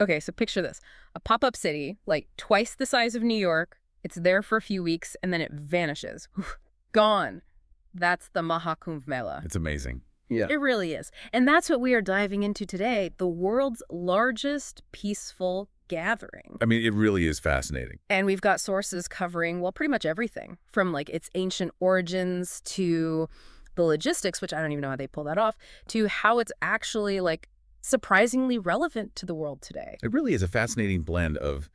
Okay, so picture this. A pop-up city, like twice the size of New York. It's there for a few weeks, and then it vanishes. Gone. That's the Maha Kumbh Mela. It's amazing. Yeah. It really is. And that's what we are diving into today, the world's largest peaceful gathering. I mean, it really is fascinating. And we've got sources covering, well, pretty much everything, from like its ancient origins to the logistics, which I don't even know how they pull that off, to how it's actually like surprisingly relevant to the world today. It really is a fascinating blend of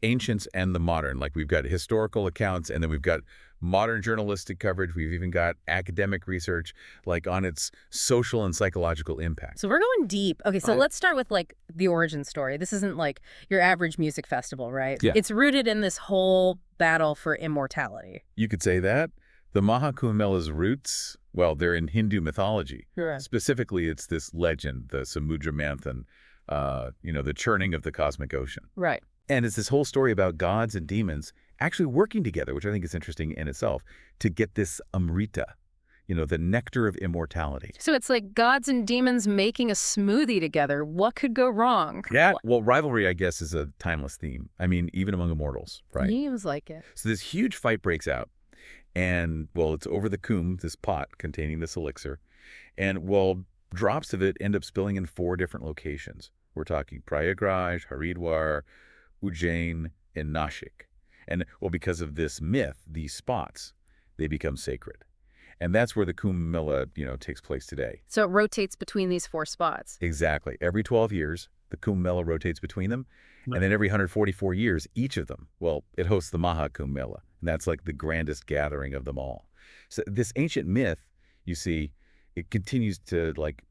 ancients and the modern. Like we've got historical accounts, and then we've got modern journalistic coverage. We've even got academic research like on its social and psychological impact. So we're going deep. Okay, so let's start with like the origin story. This isn't like your average music festival, right? Yeah. It's rooted in this whole battle for immortality. You could say that. The Maha Kumbh Mela's roots, well, they're in Hindu mythology. Right. Specifically, it's this legend, the Samudra Manthan, the churning of the cosmic ocean. Right. And it's this whole story about gods and demons actually working together, which I think is interesting in itself, to get this amrita, the nectar of immortality. So it's like gods and demons making a smoothie together. What could go wrong? Yeah, well, rivalry, I guess, is a timeless theme. I mean, even among immortals, right? Seems like it. So this huge fight breaks out. And, well, it's over the kumbh, this pot containing this elixir. And, well, drops of it end up spilling in 4 different locations. We're talking Prayagraj, Haridwar, Ujjain, and Nashik. And, well, because of this myth, these spots, they become sacred. And that's where the Kumbh Mela, takes place today. So it rotates between these 4 spots. Exactly. Every 12 years, the Kumbh Mela rotates between them. Right. And then every 144 years, each of them, well, it hosts the Maha Kumbh Mela. And that's like the grandest gathering of them all. So this ancient myth, you see, it continues to like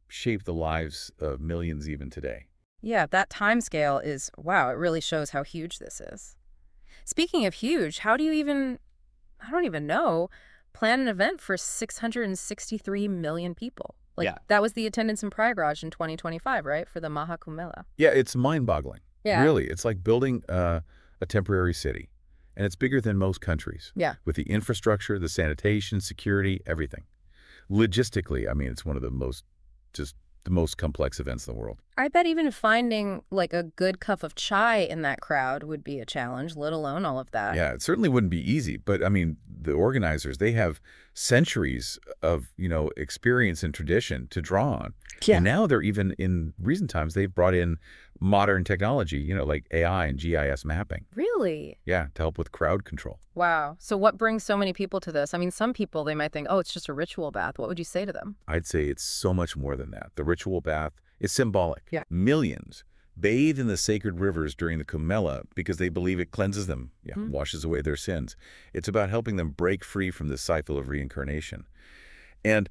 shape the lives of millions even today. Yeah, that time scale is, wow, it really shows how huge this is. Speaking of huge, how do you even, I don't even know, plan an event for 663 million people? Like, that was the attendance in Prayagraj in 2025, right, for the Maha Kumbh Mela? Yeah, it's mind-boggling. Yeah. Really, it's like building a temporary city. And it's bigger than most countries. Yeah. With the infrastructure, the sanitation, security, everything. Logistically, I mean, it's one of the most complex events in the world. I bet even finding like a good cup of chai in that crowd would be a challenge, let alone all of that. Yeah, it certainly wouldn't be easy. But I mean, the organizers, they have centuries of, experience and tradition to draw on. Yeah. And now they're even in recent times, they've brought in modern technology, like AI and GIS mapping. Really? Yeah, to help with crowd control. Wow. So what brings so many people to this? I mean, some people, they might think, oh, it's just a ritual bath. What would you say to them? I'd say it's so much more than that. The ritual bath is symbolic. Yeah. Millions bathe in the sacred rivers during the Kumbh Mela because they believe it cleanses them, washes away their sins. It's about helping them break free from the cycle of reincarnation. And,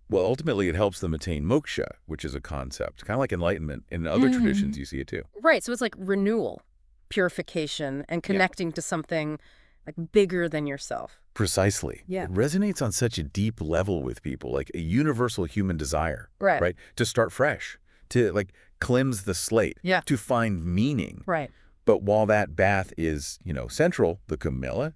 well, ultimately it helps them attain moksha, which is a concept, kind of like enlightenment. In other traditions, you see it too. Right. So it's like renewal, purification, and connecting to something like bigger than yourself. Precisely. Yeah. It resonates on such a deep level with people, like a universal human desire. Right. To start fresh, to like cleanse the slate, to find meaning. Right. But while that bath is, central, the Kumbh Mela,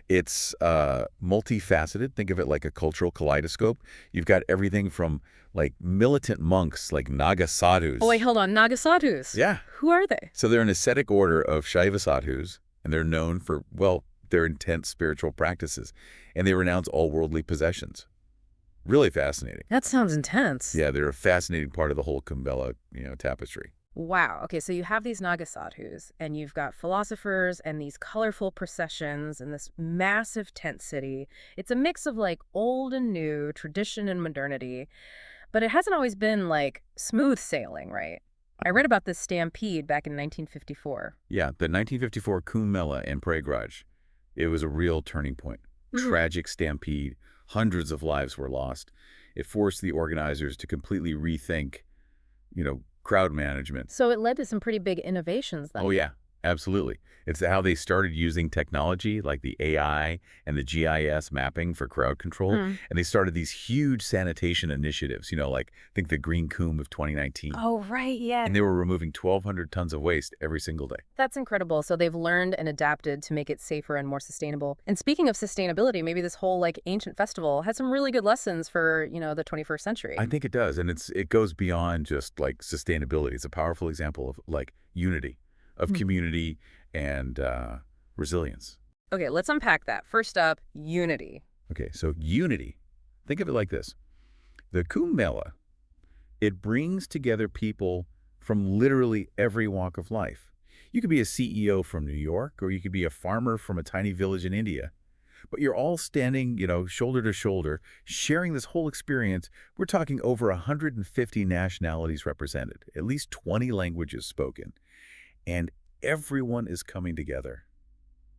it's multifaceted. Think of it like a cultural kaleidoscope. You've got everything from like militant monks like Naga sadhus. Oh, wait, hold on. Naga sadhus? Yeah. Who are they? So they're an ascetic order of Shaiva sadhus, and they're known for, well, their intense spiritual practices, and they renounce all worldly possessions. Really fascinating. That sounds intense. Yeah, they're a fascinating part of the whole Kumbh Mela, tapestry. Wow. Okay, so you have these Naga sadhus, and you've got philosophers and these colorful processions and this massive tent city. It's a mix of like old and new, tradition and modernity, but it hasn't always been like smooth sailing, right? I read about this stampede back in 1954. Yeah, the 1954 Kumbh Mela in Prayagraj. It was a real turning point. Tragic stampede. Hundreds of lives were lost. It forced the organizers to completely rethink, crowd management. So it led to some pretty big innovations then. Oh, yeah. Absolutely. It's how they started using technology like the AI and the GIS mapping for crowd control. Hmm. And they started these huge sanitation initiatives, like think the Green Coombe of 2019. Oh, right, yeah. And they were removing 1,200 tons of waste every single day. That's incredible. So they've learned and adapted to make it safer and more sustainable. And speaking of sustainability, maybe this whole like ancient festival has some really good lessons for, the 21st century. I think it does. And it goes beyond just like sustainability. It's a powerful example of like unity, of Hmm. community and resilience. Okay, let's unpack that. First up, unity. Okay, so unity. Think of it like this. The Kumbh Mela, it brings together people from literally every walk of life. You could be a CEO from New York, or you could be a farmer from a tiny village in India. But you're all standing, shoulder to shoulder, sharing this whole experience. We're talking over 150 nationalities represented, at least 20 languages spoken. And everyone is coming together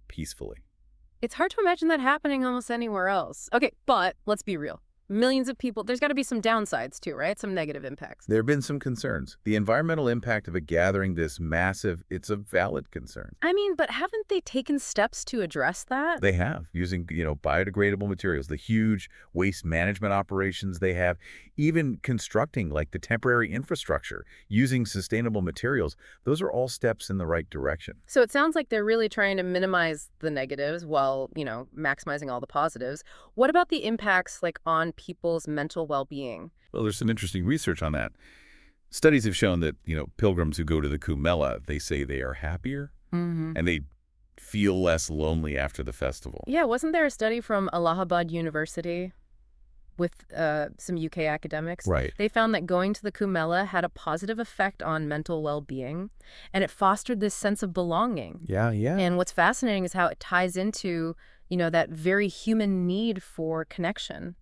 peacefully. It's hard to imagine that happening almost anywhere else. Okay, but let's be real. Millions of people, there's got to be some downsides too, right? Some negative impacts. There have been some concerns. The environmental impact of a gathering this massive, it's a valid concern. I mean, but haven't they taken steps to address that? They have, using, biodegradable materials, the huge waste management operations they have, even constructing like the temporary infrastructure, using sustainable materials. Those are all steps in the right direction. So it sounds like they're really trying to minimize the negatives while, maximizing all the positives. What about the impacts like on people's mental well-being? Well, there's some interesting research on that. Studies have shown that, pilgrims who go to the Kumbh Mela, they say they are happier Hmm. and they feel less lonely after the festival. Yeah, wasn't there a study from Allahabad University with some UK academics? Right. They found that going to the Kumbh Mela had a positive effect on mental well-being, and it fostered this sense of belonging. Yeah, yeah. And what's fascinating is how it ties into, that very human need for connection and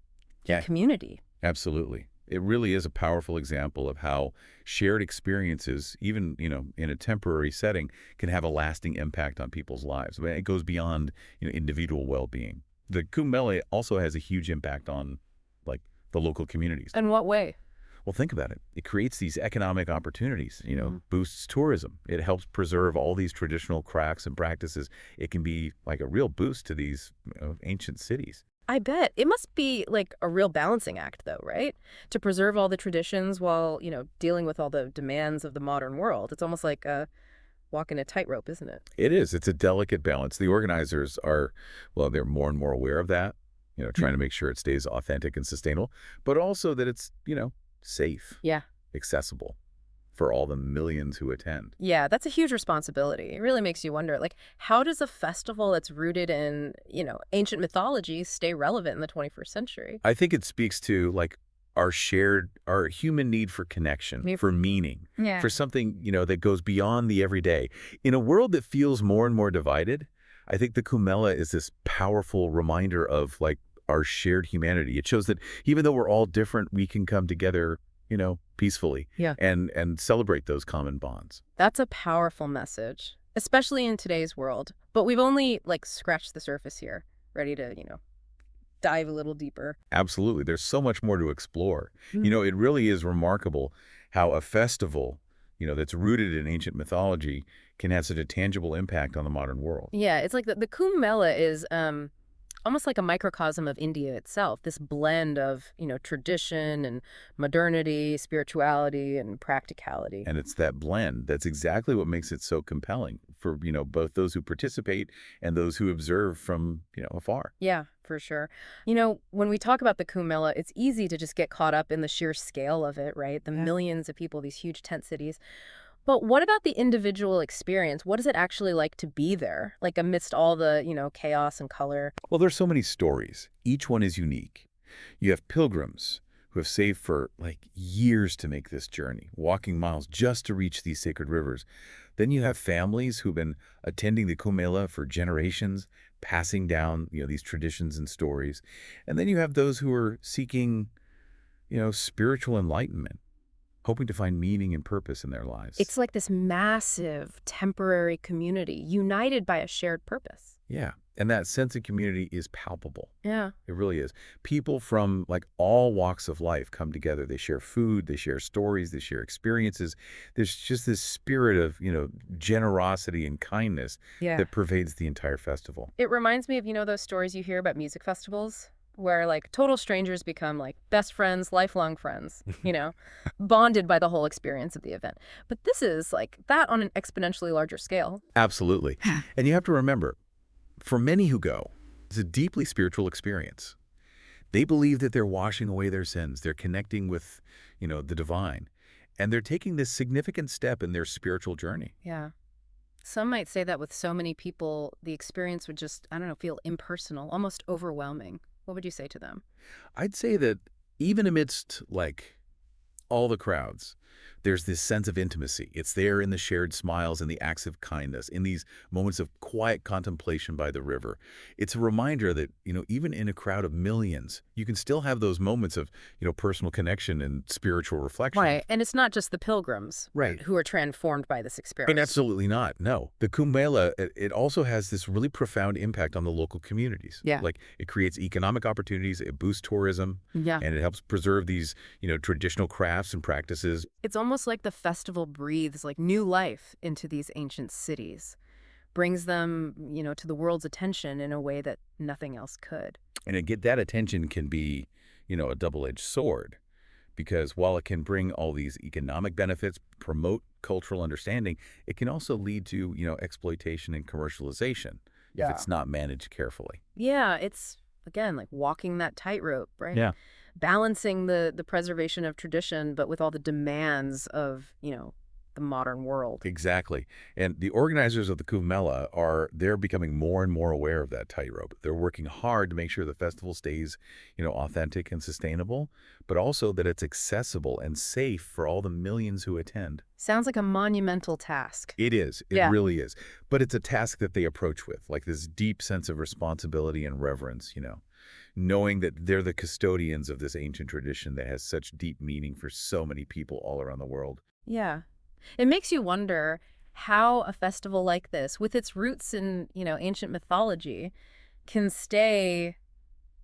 Yeah, community. absolutely. It really is a powerful example of how shared experiences, even, in a temporary setting, can have a lasting impact on people's lives. I mean, it goes beyond, individual well-being. The Kumbh Mela also has a huge impact on, like, the local communities. In what way? Well, think about it. It creates these economic opportunities, Mhm. boosts tourism. It helps preserve all these traditional crafts and practices. It can be like a real boost to these ancient cities. I bet. It must be like a real balancing act, though, right? To preserve all the traditions while, dealing with all the demands of the modern world. It's almost like walking a tightrope, isn't it? It is. It's a delicate balance. The organizers are, well, they're more and more aware of that, trying to make sure it stays authentic and sustainable, but also that it's, safe, Yeah. accessible for all the millions who attend. Yeah, that's a huge responsibility. It really makes you wonder, like, how does a festival that's rooted in, ancient mythology stay relevant in the 21st century? I think it speaks to like our human need for connection, Me- for meaning, Yeah. for something, that goes beyond the everyday. In a world that feels more and more divided, I think the Kumbh Mela is this powerful reminder of like our shared humanity. It shows that even though we're all different, we can come together, peacefully Yeah. and celebrate those common bonds. That's a powerful message, especially in today's world. But we've only, like, scratched the surface here, ready to, dive a little deeper. Absolutely. There's so much more to explore. Mm. It really is remarkable how a festival, that's rooted in ancient mythology can have such a tangible impact on the modern world. Yeah, it's like the Kumbh Mela is almost like a microcosm of India itself, this blend of, tradition and modernity, spirituality and practicality. And it's that blend that's exactly what makes it so compelling for, both those who participate and those who observe from, afar. Yeah, for sure. When we talk about the Kumbh Mela, it's easy to just get caught up in the sheer scale of it, right? The millions of people, these huge tent cities. But what about the individual experience? What is it actually like to be there, like amidst all the, chaos and color? Well, there's so many stories. Each one is unique. You have pilgrims who have saved for like years to make this journey, walking miles just to reach these sacred rivers. Then you have families who've been attending the Kumbh Mela for generations, passing down, these traditions and stories. And then you have those who are seeking, spiritual enlightenment, hoping to find meaning and purpose in their lives. It's like this massive temporary community united by a shared purpose. Yeah. And that sense of community is palpable. Yeah. It really is. People from like all walks of life come together. They share food, they share stories, they share experiences. There's just this spirit of, generosity and kindness Yeah. that pervades the entire festival. It reminds me of, those stories you hear about music festivals where like total strangers become like best friends, lifelong friends, bonded by the whole experience of the event. But this is like that on an exponentially larger scale. Absolutely. And you have to remember, for many who go, it's a deeply spiritual experience. They believe that they're washing away their sins. They're connecting with, the divine. And they're taking this significant step in their spiritual journey. Yeah. Some might say that with so many people, the experience would just, I don't know, feel impersonal, almost overwhelming. What would you say to them? I'd say that even amidst, like, all the crowds, there's this sense of intimacy. It's there in the shared smiles and the acts of kindness, in these moments of quiet contemplation by the river. It's a reminder that, even in a crowd of millions, you can still have those moments of, personal connection and spiritual reflection. Right. And it's not just the pilgrims Right. who are transformed by this And experience. absolutely not. No. The Kumbh Mela, it also has this really profound impact on the local communities. Yeah. Like, it creates economic opportunities, it boosts tourism, Yeah. and it helps preserve these, traditional crafts and practices. It's almost like the festival breathes like new life into these ancient cities, brings them, to the world's attention in a way that nothing else could. And that attention can be, a double-edged sword. Because while it can bring all these economic benefits, promote cultural understanding, it can also lead to, exploitation and commercialization if Yeah. it's not managed carefully. Yeah, it's again like walking that tightrope, right? Yeah. Balancing the preservation of tradition, but with all the demands of, the modern world. Exactly. And the organizers of the Kumbh Mela they're becoming more and more aware of that tightrope. They're working hard to make sure the festival stays, authentic and sustainable, but also that it's accessible and safe for all the millions who attend. Sounds like a monumental task. It is. It Yeah. really is. But it's a task that they approach with, like this deep sense of responsibility and reverence, knowing that they're the custodians of this ancient tradition that has such deep meaning for so many people all around the world. Yeah. It makes you wonder how a festival like this, with its roots in, ancient mythology, can stay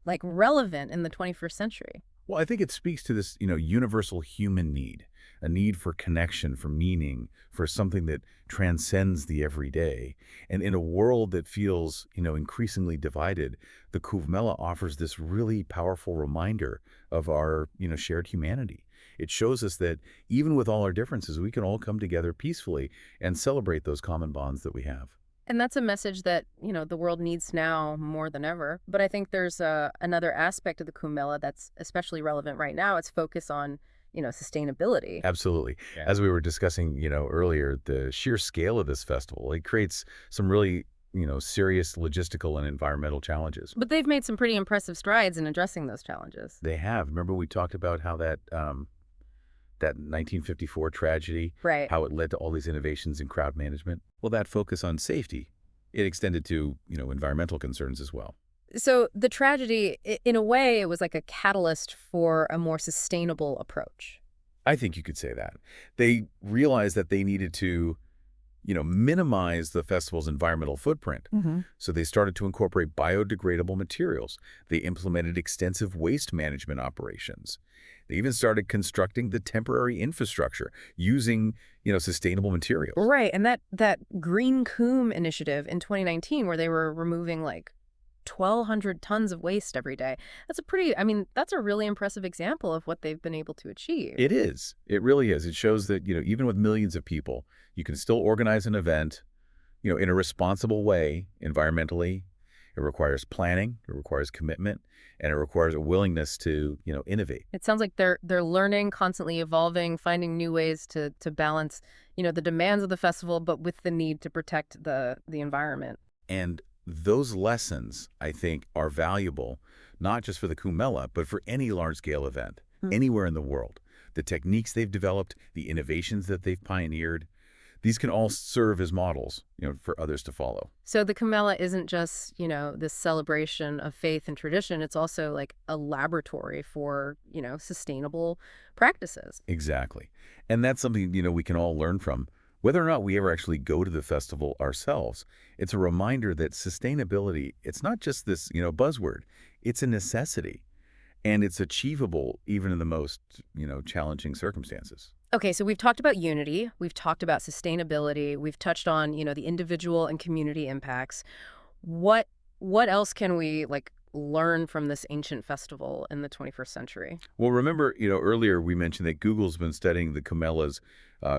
like relevant in the 21st century. Well, I think it speaks to this, universal human need, a need for connection, for meaning, for something that transcends the everyday. And in a world that feels, increasingly divided, the Kumbh Mela offers this really powerful reminder of our, shared humanity. It shows us that even with all our differences, we can all come together peacefully and celebrate those common bonds that we have. And that's a message that, the world needs now more than ever. But I think there's another aspect of the Kumbh Mela that's especially relevant right now. It's focus on, sustainability. Absolutely. Yeah. As we were discussing, earlier, the sheer scale of this festival, it creates some really, serious logistical and environmental challenges. But they've made some pretty impressive strides in addressing those challenges. They have. Remember we talked about how that 1954 tragedy, Right. how it led to all these innovations in crowd management? Well, that focus on safety, it extended to, environmental concerns as well. So the tragedy, in a way, it was like a catalyst for a more sustainable approach. I think you could say that. They realized that they needed to, minimize the festival's environmental footprint. So they started to incorporate biodegradable materials. They implemented extensive waste management operations. They even started constructing the temporary infrastructure using, sustainable materials. Right. And that Green Coombe initiative in 2019, where they were removing like 1,200 tons of waste every day. That's a really impressive example of what they've been able to achieve. It is. It really is. It shows that, even with millions of people, you can still organize an event, in a responsible way, environmentally. It requires planning, it requires commitment, and it requires a willingness to, innovate. It sounds like they're learning, constantly evolving, finding new ways to balance, the demands of the festival, but with the need to protect the environment. And those lessons, I think, are valuable, not just for the Kumbh Mela, but for any large-scale event, anywhere in the world. The techniques they've developed, the innovations that they've pioneered, These can all serve as models, for others to follow. So the Kumbh Mela isn't just, this celebration of faith and tradition. It's also like a laboratory for, sustainable practices. Exactly. And that's something, we can all learn from. Whether or not we ever actually go to the festival ourselves, it's a reminder that sustainability, it's not just this, buzzword. It's a necessity. And it's achievable even in the most, challenging circumstances. Okay, so we've talked about unity, we've talked about sustainability, we've touched on, the individual and community impacts. What what else can we like learn from this ancient festival in the 21st century? Well, remember, earlier we mentioned that Google's been studying the Camela's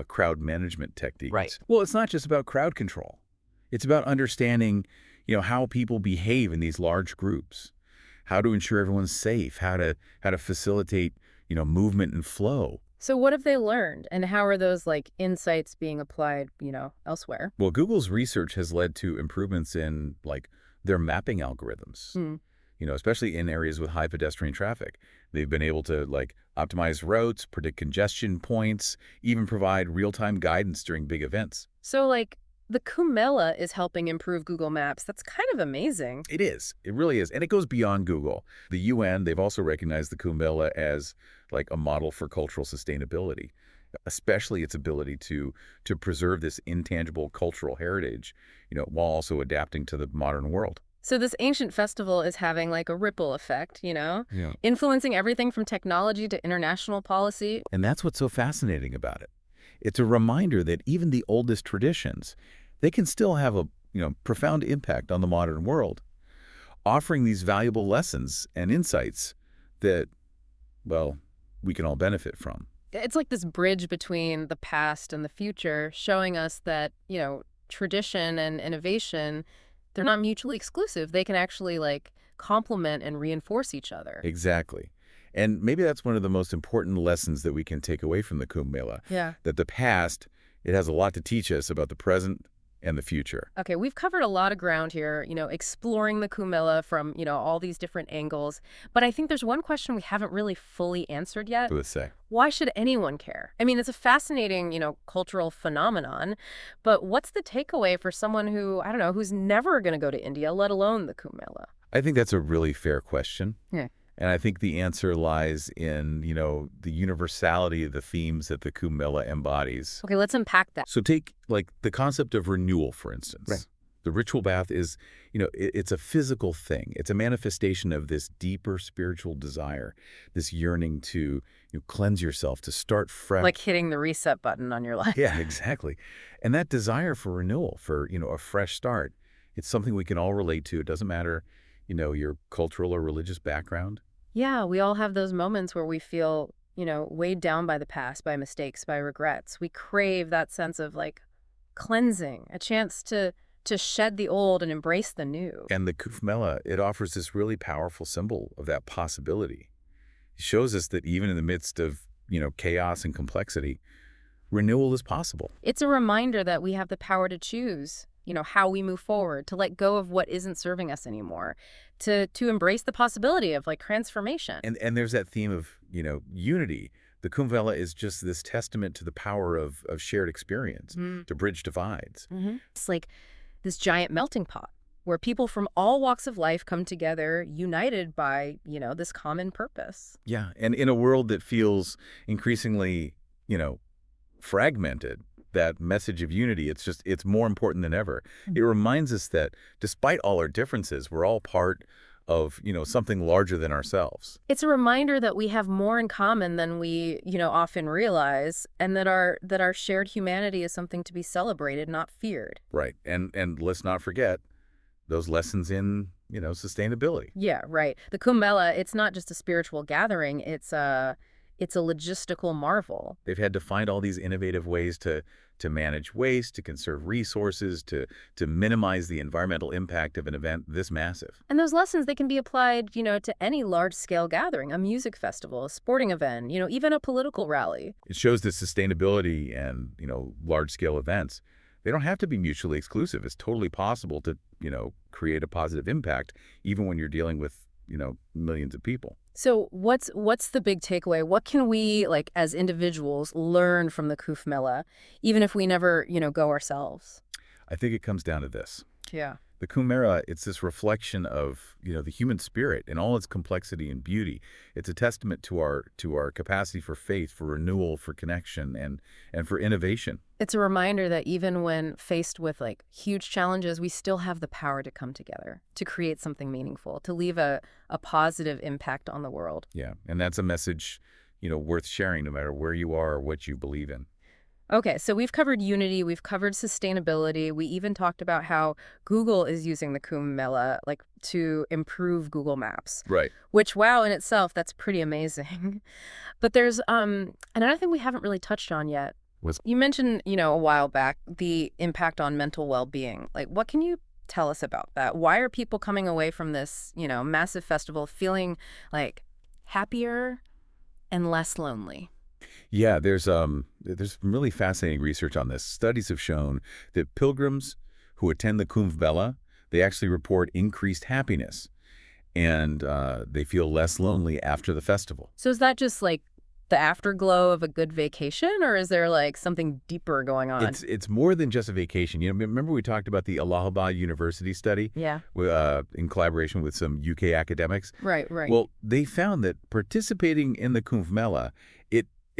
crowd management Right. techniques. Well, it's not just about crowd control. It's about understanding, how people behave in these large groups, how to ensure everyone's safe, how to facilitate, movement and flow. So what have they learned and how are those like insights being applied, elsewhere? Well, Google's research has led to improvements in like their mapping algorithms, Hmm. especially in areas with high pedestrian traffic. They've been able to like optimize routes, predict congestion points, even provide real-time guidance during big events. So like the Kumbh Mela is helping improve Google Maps. That's kind of amazing. It is. It really is. And it goes beyond Google. The UN, they've also recognized the Kumbh Mela as like a model for cultural sustainability, especially its ability to preserve this intangible cultural heritage, while also adapting to the modern world. So this ancient festival is having like a ripple effect, Yeah. influencing everything from technology to international policy. And that's what's so fascinating about it. It's a reminder that even the oldest traditions, they can still have a, profound impact on the modern world, offering these valuable lessons and insights that, well, we can all benefit from. It's like this bridge between the past and the future, showing us that, tradition and innovation, they're not mutually exclusive. They can actually like complement and reinforce each other. Exactly. And maybe that's one of the most important lessons that we can take away from the Kumbh Mela, Yeah. that the past, it has a lot to teach us about the present and the future. Okay, we've covered a lot of ground here, exploring the Kumbh Mela from, all these different angles. But I think there's one question we haven't really fully answered yet. Let's say. Why should anyone care? I mean, it's a fascinating, cultural phenomenon, but what's the takeaway for someone who, I don't know, who's never going to go to India, let alone the Kumbh Mela? I think that's a really fair question. Yeah. And I think the answer lies in, the universality of the themes that the Kumbh Mela embodies. Okay, let's unpack that. So take, like, the concept of renewal, for instance. Right. The ritual bath is, it's a physical thing. It's a manifestation of this deeper spiritual desire, this yearning to cleanse yourself, to start fresh. Like hitting the reset button on your life. Yeah, exactly. And that desire for renewal, for, a fresh start, it's something we can all relate to. It doesn't matter, your cultural or religious background. Yeah, we all have those moments where we feel, weighed down by the past, by mistakes, by regrets. We crave that sense of like cleansing, a chance to shed the old and embrace the new. And the Kumbh Mela, it offers this really powerful symbol of that possibility. It shows us that even in the midst of, chaos and complexity, renewal is possible. It's a reminder that we have the power to choose, how we move forward, to let go of what isn't serving us anymore, to embrace the possibility of like transformation. And there's that theme of, unity. The Kumbh Mela is just this testament to the power of shared experience, to bridge divides. It's like this giant melting pot where people from all walks of life come together, united by, this common purpose. Yeah, and in a world that feels increasingly, fragmented, that message of unity, it's more important than ever. It reminds us that despite all our differences, we're all part of, something larger than ourselves. It's a reminder that we have more in common than we, often realize, and that our shared humanity is something to be celebrated, not feared. Right. And let's not forget those lessons in, sustainability. Yeah, right. The Kumbh Mela, it's not just a spiritual gathering, it's a logistical marvel. They've had to find all these innovative ways to manage waste, to conserve resources, to minimize the environmental impact of an event this massive. And those lessons, they can be applied, to any large-scale gathering, a music festival, a sporting event, even a political rally. It shows that sustainability and, large-scale events, they don't have to be mutually exclusive. It's totally possible to, create a positive impact, even when you're dealing with, millions of people. So what's the big takeaway? What can we, like, as individuals, learn from the Kumbh Mela, even if we never, go ourselves? I think it comes down to this. Yeah. The Kumbh Mela, it's this reflection of, the human spirit in all its complexity and beauty. It's a testament to our capacity for faith, for renewal, for connection, and for innovation. It's a reminder that even when faced with, like, huge challenges, we still have the power to come together, to create something meaningful, to leave a positive impact on the world. Yeah, and that's a message, worth sharing no matter where you are or what you believe in. Okay, so we've covered unity, we've covered sustainability, we even talked about how Google is using the Kumbh Mela, like, to improve Google Maps, Right. which, wow, in itself, that's pretty amazing. But there's another thing we haven't really touched on yet. Was You mentioned, a while back, the impact on mental well-being. Like, what can you tell us about that? Why are people coming away from this, massive festival feeling like happier and less lonely? Yeah, there's some really fascinating research on this. Studies have shown that pilgrims who attend the Kumbh Mela, they actually report increased happiness, and they feel less lonely after the festival. So is that just like the afterglow of a good vacation, or is there like something deeper going on? It's more than just a vacation. Remember we talked about the Allahabad University study Yeah. in collaboration with some UK academics? Right, right. Well, they found that participating in the Kumbh Mela,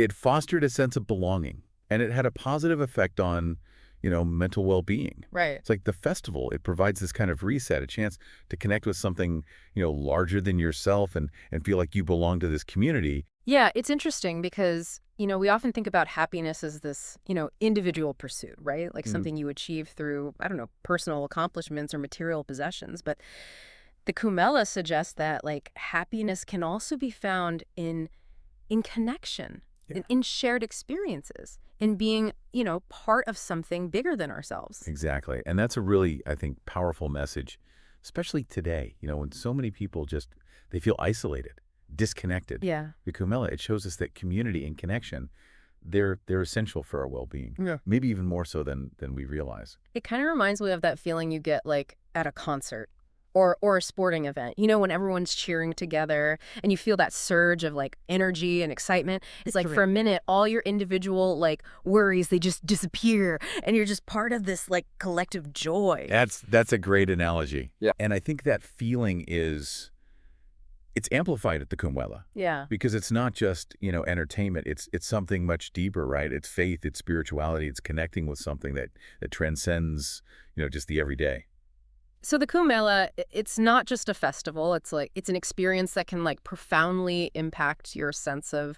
it fostered a sense of belonging, and it had a positive effect on, mental well-being. Right. It's like the festival, it provides this kind of reset, a chance to connect with something, larger than yourself and feel like you belong to this community. Yeah, it's interesting because, we often think about happiness as this, individual pursuit, right? Like Mm. something you achieve through, I don't know, personal accomplishments or material possessions. But the Kumela suggests that, like, happiness can also be found in connection, Yeah. in shared experiences, in being, part of something bigger than ourselves. Exactly. And that's a really, I think, powerful message, especially today, when so many people just, they feel isolated, disconnected. Yeah. The Kumbh Mela, it shows us that community and connection, they're essential for our well-being. Yeah. Maybe even more so than we realize. It kind of reminds me of that feeling you get, like, at a concert or a sporting event, when everyone's cheering together and you feel that surge of, like, energy and excitement. It's like for a minute, all your individual, like, worries, they just disappear and you're just part of this, like, collective joy. That's a great analogy. Yeah. And I think that feeling it's amplified at the Kumbh Mela Yeah. because it's not just, entertainment. It's something much deeper, right? It's faith, it's spirituality, it's connecting with something that transcends, just the everyday. So the Kumbh Mela, it's not just a festival. It's like it's an experience that can, like, profoundly impact your sense of,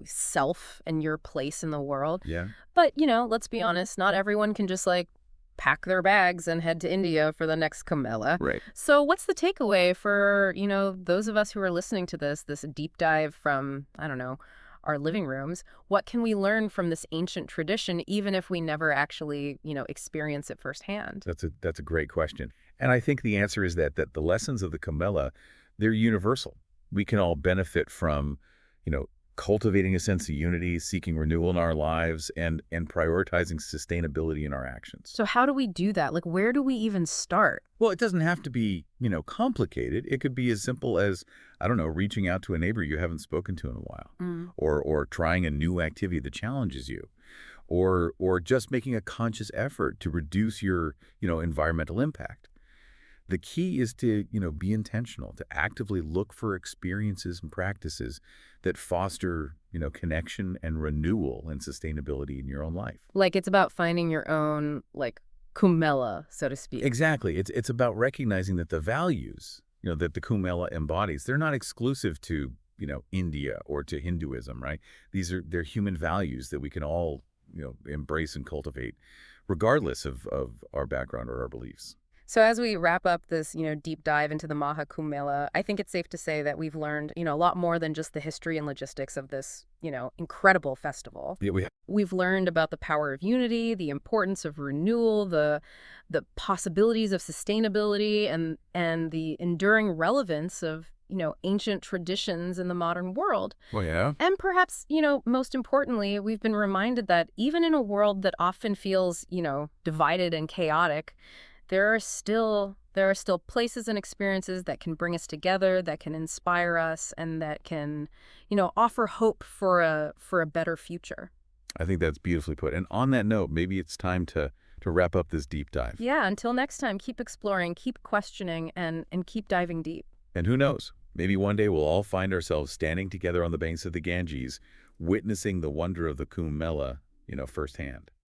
self and your place in the world. Yeah. But, let's be honest, not everyone can just, like, pack their bags and head to India for the next Kumbh Mela. Right. So what's the takeaway for, those of us who are listening to this deep dive from, I don't know, our living rooms? What can we learn from this ancient tradition, even if we never actually, experience it firsthand? That's a great question. And I think the answer is that the lessons of the Kumbh Mela, they're universal. We can all benefit from, cultivating a sense of unity, seeking renewal in our lives, and prioritizing sustainability in our actions. So how do we do that? Like, where do we even start? Well, it doesn't have to be, complicated. It could be as simple as, I don't know, reaching out to a neighbor you haven't spoken to in a while, or trying a new activity that challenges you, or just making a conscious effort to reduce your, environmental impact. The key is to, be intentional, to actively look for experiences and practices that foster, connection and renewal and sustainability in your own life. Like, it's about finding your own, like, Kumbh Mela, so to speak. Exactly. It's about recognizing that the values, that the Kumbh Mela embodies, they're not exclusive to, India or to Hinduism, right? They're human values that we can all, embrace and cultivate, regardless of our background or our beliefs. So as we wrap up this, deep dive into the Maha Kumbh Mela, I think it's safe to say that we've learned, a lot more than just the history and logistics of this, incredible festival. Yeah, We've learned about the power of unity, the importance of renewal, the possibilities of sustainability, and the enduring relevance of, ancient traditions in the modern world. well, yeah. And perhaps, most importantly, we've been reminded that even in a world that often feels, divided and chaotic, there are still There are still places and experiences that can bring us together, that can inspire us, and that can, offer hope for a better future. I think that's beautifully put. And on that note, maybe it's time to wrap up this deep dive. Yeah, until next time, keep exploring, keep questioning, and keep diving deep. And who knows? Maybe one day we'll all find ourselves standing together on the banks of the Ganges, witnessing the wonder of the Kumbh Mela, firsthand.